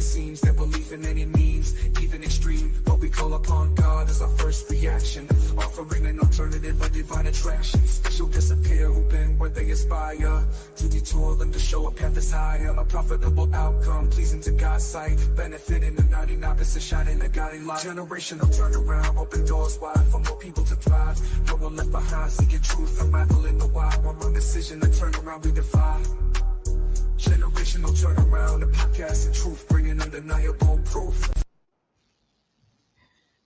it seems that belief in any means, even extreme, but we call upon God as our first reaction, offering an alternative of divine attractions. She'll disappear, hoping where they aspire to detour them to show a path is higher, a profitable outcome, pleasing to God's sight, benefiting the 99%, shining a guiding light. Generational turnaround, open doors wide for more people to thrive. No one left behind, seeking truth, unraveling the why. One wrong decision to turn around, we defy. Generational turnaround, a podcast of truth, bringing undeniable proof.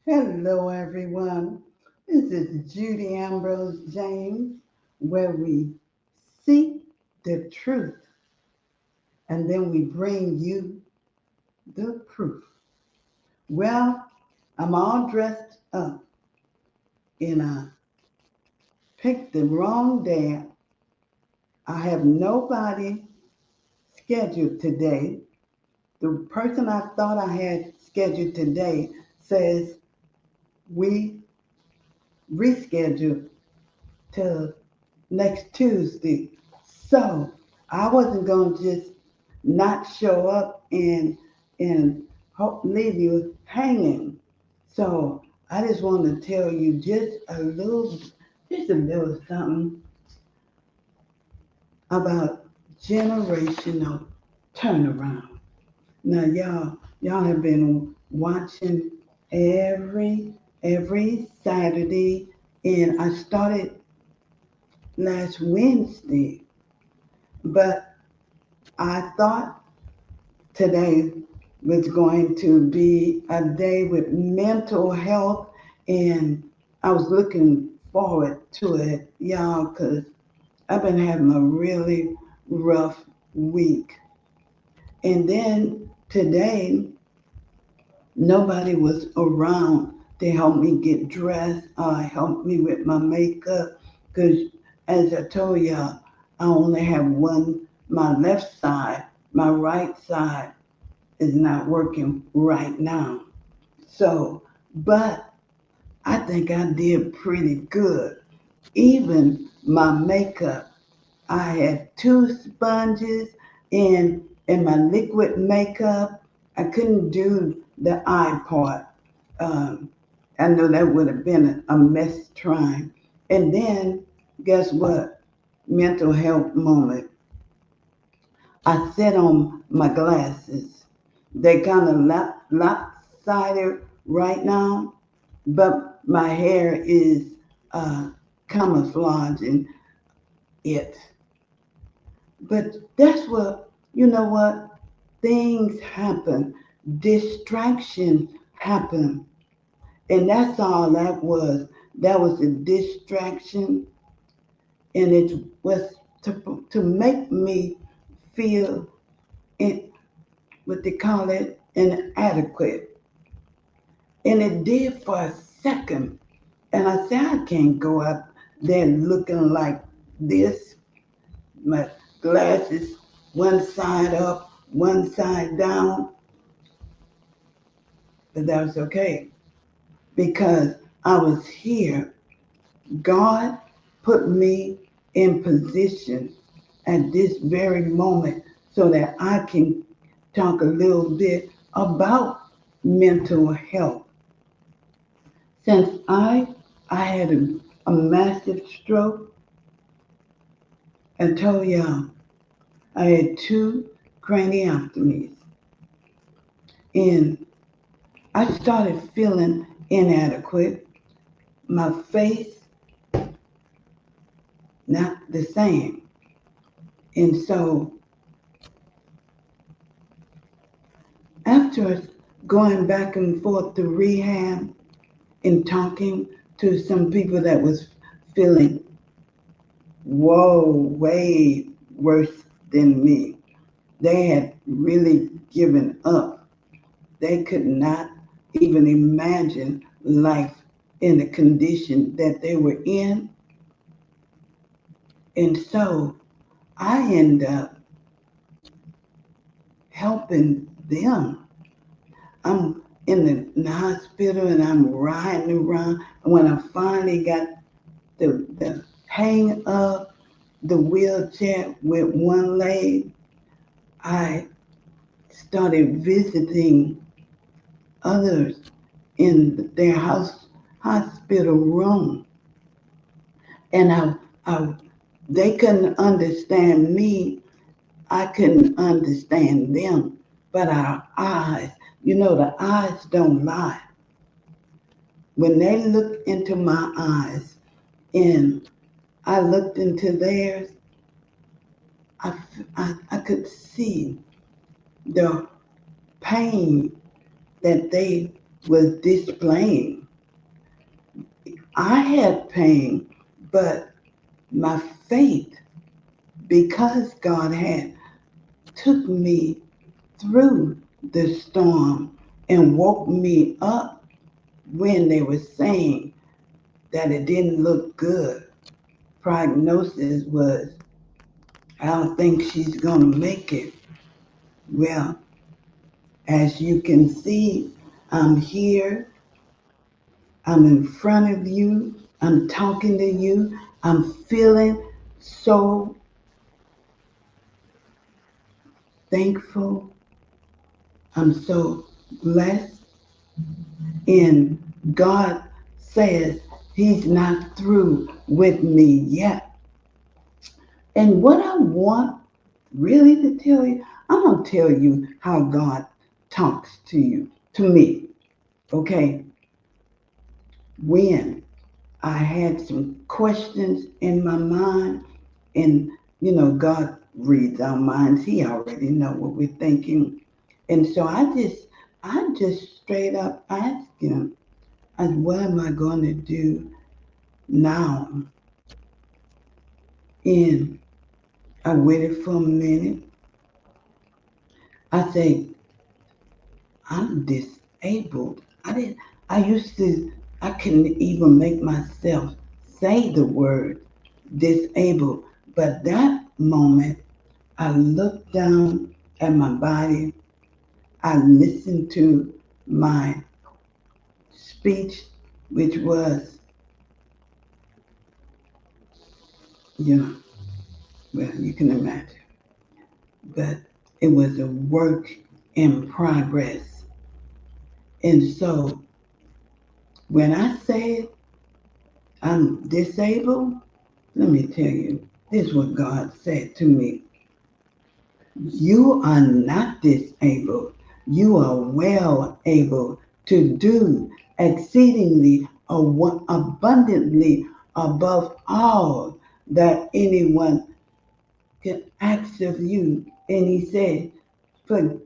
Hello, everyone. This is Judy Ambrose James, where we seek the truth and then we bring you the proof. Well, I'm all dressed up and I picked the wrong day. I have nobody scheduled today. The person I thought I had scheduled today says we rescheduled till next Tuesday. So I wasn't going to just not show up and leave you hanging. So I just want to tell you just a little something about generational turnaround. Now y'all have been watching every Saturday, and I started last Wednesday, but I thought today was going to be a day with mental health, and I was looking forward to it, y'all, because I've been having a really rough week. And then today, nobody was around to help me get dressed or help me with my makeup, because as I told y'all, I only have my left side, my right side is not working right now. So, but I think I did pretty good. Even my makeup, I had 2 sponges and my liquid makeup. I couldn't do the eye part. I know that would have been a mess trying. And then, guess what? Mental health moment. I set on my glasses. They kind of lopsided right now, but my hair is camouflaging it. But that's what, you know what? Things happen. Distractions happen. And that's all that was. That was a distraction. And it was to make me feel, what they call it, inadequate. And it did for a second. And I said, I can't go up there looking like this. My glasses, one side up, one side down. But that was okay, because I was here. God put me in position at this very moment so that I can talk a little bit about mental health. Since I had a massive stroke, I told y'all I had 2 craniotomies, and I started feeling inadequate. My face, not the same. And so after going back and forth to rehab and talking to some people that was feeling, way worse than me, they had really given up. They could not even imagine life in the condition that they were in. And so I end up helping them. I'm in the hospital and I'm riding around. And when I finally got the hang of the wheelchair with one leg, I started visiting others in their hospital room. And they couldn't understand me. I couldn't understand them. But our eyes, the eyes don't lie. When they looked into my eyes and I looked into theirs, I could see the pain that they was displaying. I had pain, but my faith, because God had took me through the storm and woke me up when they were saying that it didn't look good. Prognosis was, I don't think she's going to make it. Well, as you can see, I'm here. I'm in front of you. I'm talking to you. I'm feeling so thankful. I'm so blessed. And God says He's not through with me yet. And what I want really to tell you, I'm going to tell you how God talks to you, to me. Okay? When I had some questions in my mind, and God reads our minds. He already know what we're thinking. And so I just straight up asked him, what am I going to do now? And I waited for a minute. I said, I'm disabled. I couldn't even make myself say the word disabled. But that moment, I looked down at my body. I listened to my speech, which was, well, you can imagine. But it was a work in progress. And so when I said I'm disabled, let me tell you, this is what God said to me. You are not disabled. You are well able to do exceedingly abundantly above all that anyone can ask of you. And He said, for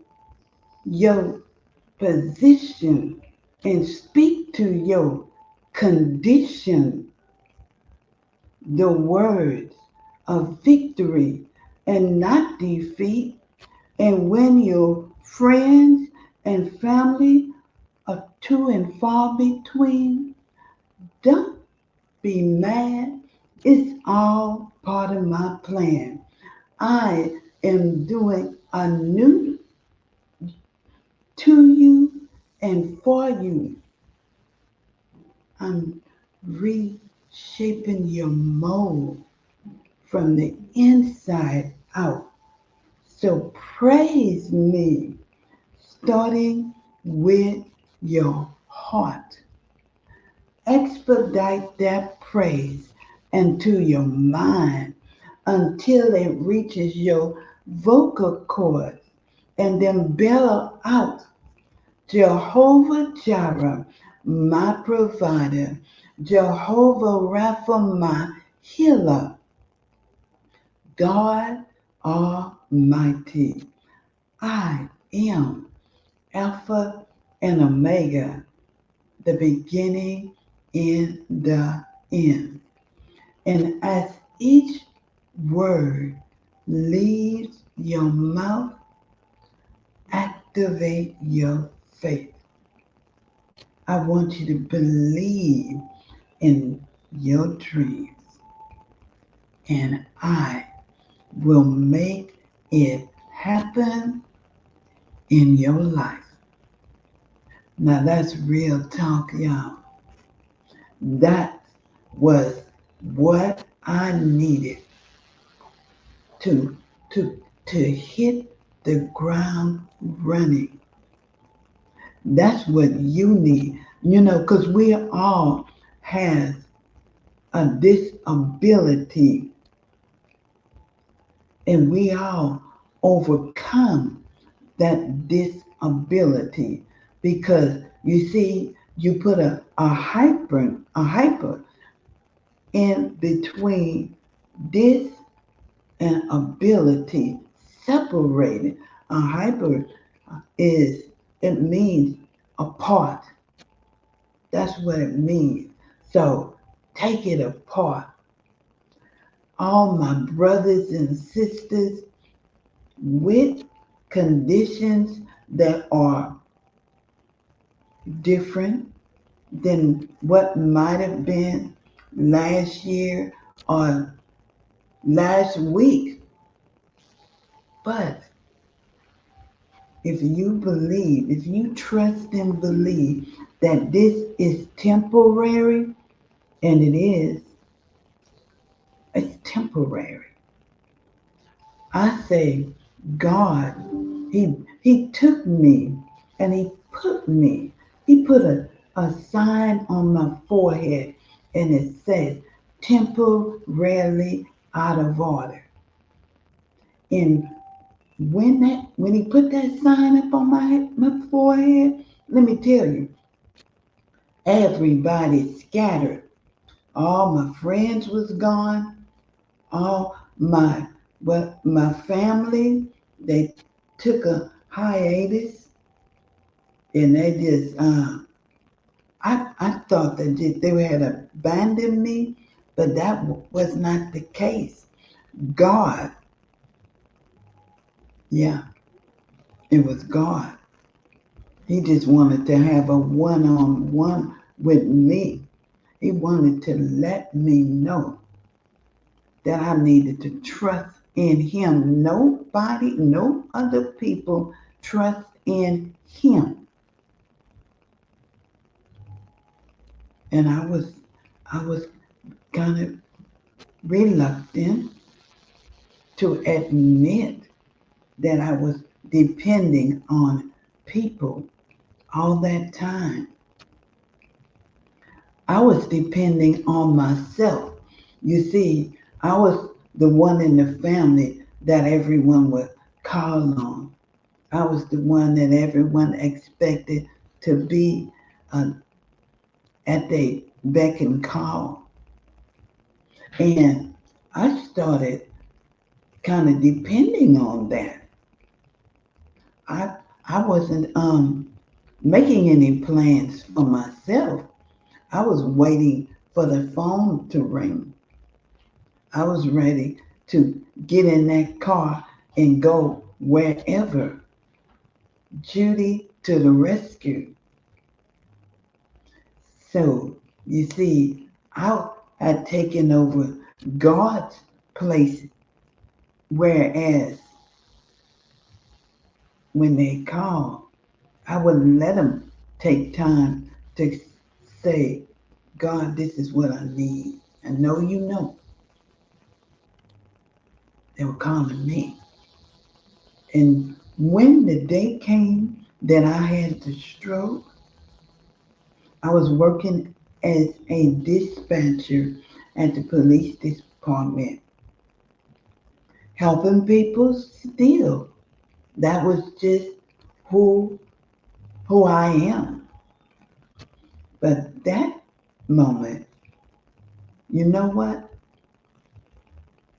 your position and speak to your condition the words of victory and not defeat. And when your friends and family are too and far between, don't be mad. It's all part of my plan. I am doing a new to you and for you. I'm reshaping your mold from the inside out. So praise me, starting with your heart. Expedite that praise into your mind until it reaches your vocal cords and then bellow out, Jehovah Jireh, my provider, Jehovah Rapha, my healer, God Almighty. I am Alpha and Omega, the beginning and the end. And as each word leaves your mouth, activate your faith. I want you to believe in your dreams, and I will make it happen in your life. Now that's real talk, y'all. That was what I needed to hit the ground running. That's what you need, because we all have a disability, and we all overcome that disability, because you see, you put a hyper in between this and ability, separated. A hyper it means apart. That's what it means. So take it apart. All my brothers and sisters with conditions that are different than what might have been last year or last week. But if you believe, if you trust and believe that this is temporary, and it is, it's temporary. I say, God, He took me and He put a sign on my forehead, and it says, temporarily out of order. And when He put that sign up on my forehead, let me tell you, everybody scattered. All my friends was gone. All my family, they took a hiatus, and they just I thought that they had abandoned me, but that was not the case. God, yeah, it was God. He just wanted to have a one-on-one with me. He wanted to let me know that I needed to trust in Him. Nobody, no other people trust in Him. And I was kind of reluctant to admit that I was depending on people all that time. I was depending on myself. You see, I was the one in the family that everyone would call on. I was the one that everyone expected to be at their beck and call. And I started kind of depending on that. I wasn't making any plans for myself. I was waiting for the phone to ring. I was ready to get in that car and go wherever. Judy to the rescue. So, you see, I had taken over God's place, whereas when they called, I wouldn't let them take time to say, God, this is what I need. I know you know. They were calling me. And when the day came that I had the stroke, I was working as a dispatcher at the police department, helping people still. That was just who I am. But that moment, you know what?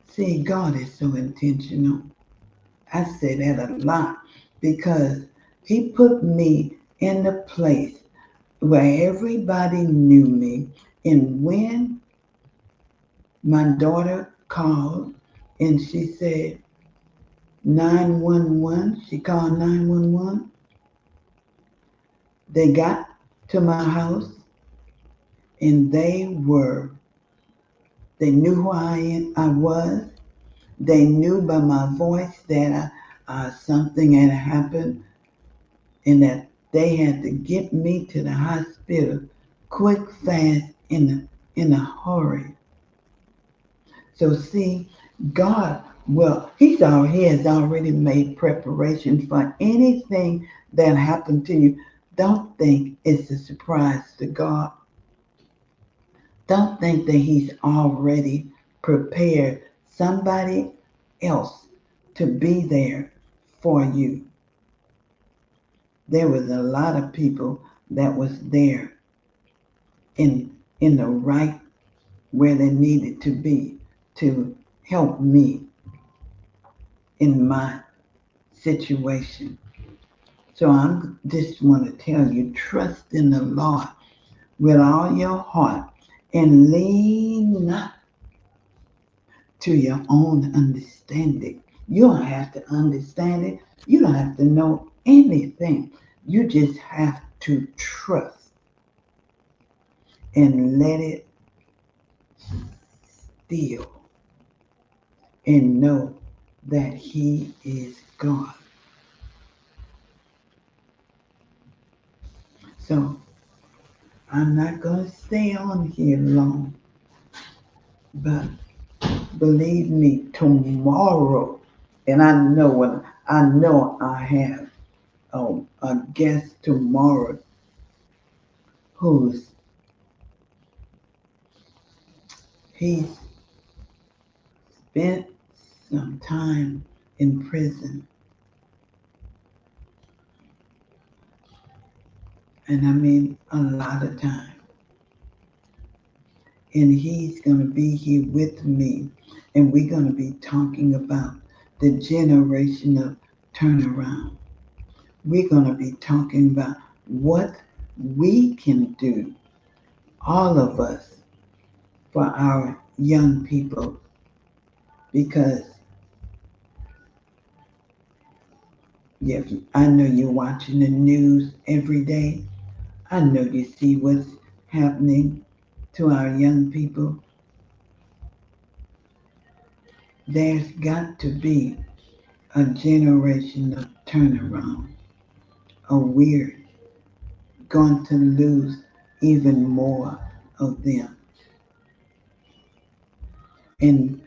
See, God is so intentional. I say that a lot because He put me in the place where everybody knew me. And when my daughter called and she said 911, she called 911, they got to my house and they knew who I was. They knew by my voice that something had happened and that they had to get me to the hospital quick, fast, in a hurry. So see, God Well, he has already made preparation for anything that happened to you. Don't think it's a surprise to God. Don't think that he's already prepared somebody else to be there for you. There was a lot of people that was there in the right where they needed to be to help me in my situation. So I just want to tell you, trust in the Lord with all your heart and lean not to your own understanding. You don't have to understand it. You don't have to know anything. You just have to trust and let it still and know that He is God. So I'm not going to stay on here long, but believe me, tomorrow, and I know I have a guest tomorrow who's he's spent some time in prison, and I mean a lot of time. And he's going to be here with me, and we're going to be talking about the generation of turnaround. We're going to be talking about what we can do, all of us, for our young people, because yeah, I know you're watching the news every day. I know you see what's happening to our young people. There's got to be a generation of turnaround, or we're going to lose even more of them. And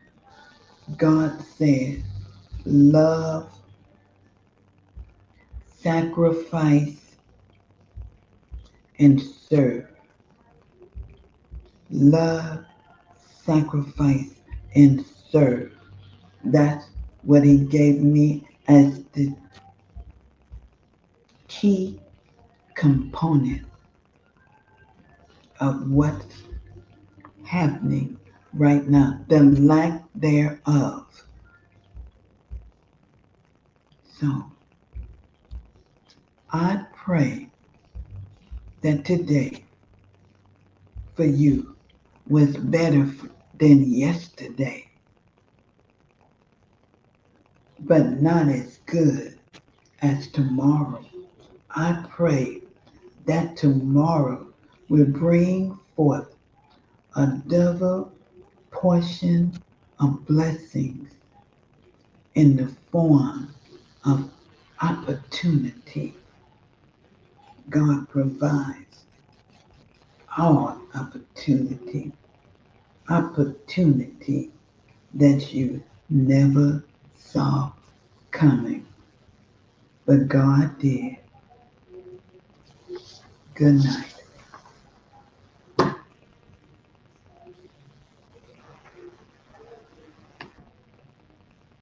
God said, love, sacrifice, and serve. Love, sacrifice, and serve. That's what He gave me as the key component of what's happening right now, the lack thereof. So I pray that today for you was better than yesterday, but not as good as tomorrow. I pray that tomorrow will bring forth a double portion of blessings in the form of opportunity. God provides all opportunity that you never saw coming, but God did. Good night.